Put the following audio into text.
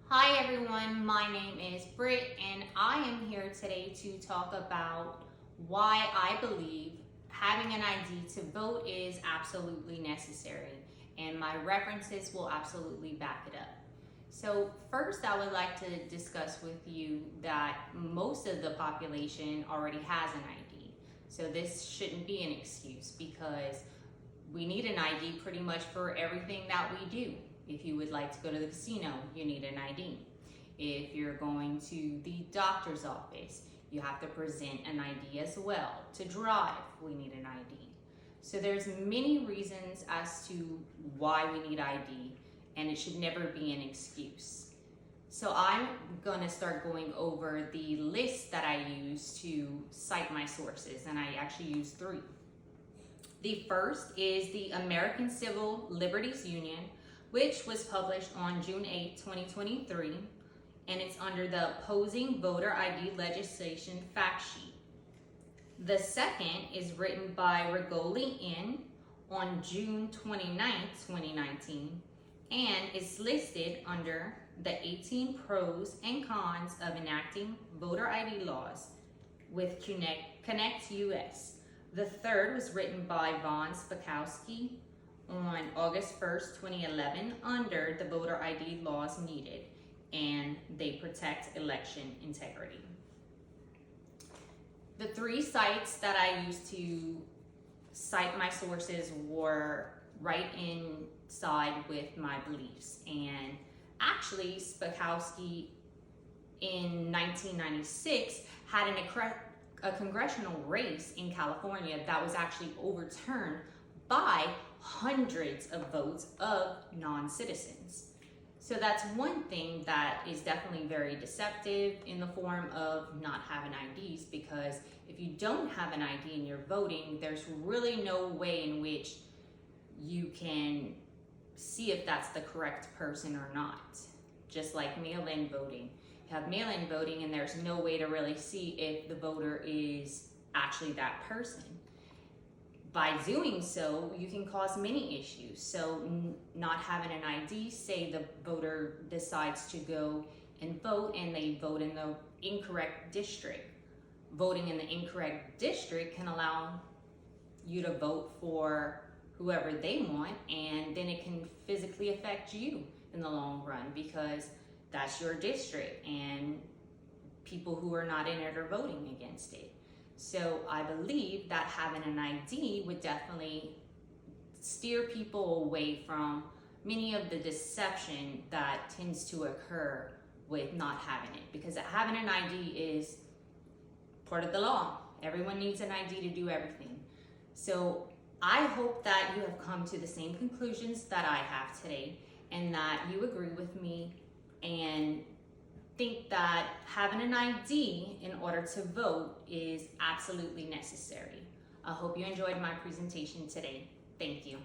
Hi everyone, my name is Britt and I am here today to talk about why I believe having an ID to vote is absolutely necessary, and my references will absolutely back it up. So first I would like to discuss with you that most of the population already has an ID. So this shouldn't be an excuse because we need an ID pretty much for everything that we do. If you would like to go to the casino, you need an ID. If you're going to the doctor's office, you have to present an ID as well. To drive, we need an ID. So there's many reasons as to why we need ID, and it should never be an excuse. So I'm gonna start going over the list that I use to cite my sources, and I actually use 3. The first is the American Civil Liberties Union, which was published on June 8, 2023, and it's under the Opposing Voter ID Legislation Fact Sheet. The second is written by Rigoli N. on June 29, 2019, and is listed under the 18 pros and cons of enacting voter ID laws with Connect US. The third was written by Von Spakowski on August 1st, 2011, under the voter ID laws needed, and they protect election integrity. The 3 sites that I used to cite my sources were right inside with my beliefs. And actually, Spakowski in 1996 had a congressional race in California that was actually overturned by hundreds of votes of non-citizens. So that's one thing that is definitely very deceptive in the form of not having IDs, because if you don't have an ID and you're voting, there's really no way in which you can see if that's the correct person or not. Just like mail-in voting. You have mail-in voting and there's no way to really see if the voter is actually that person. By doing so, you can cause many issues. So not having an ID, say the voter decides to go and vote and they vote in the incorrect district. Voting in the incorrect district can allow you to vote for whoever they want, and then it can physically affect you in the long run because that's your district and people who are not in it are voting against it. So I believe that having an ID would definitely steer people away from many of the deception that tends to occur with not having it, because having an ID is part of the law. Everyone needs an ID to do everything. So I hope that you have come to the same conclusions that I have today, and that you agree with me and think that having an ID in order to vote is absolutely necessary. I hope you enjoyed my presentation today. Thank you.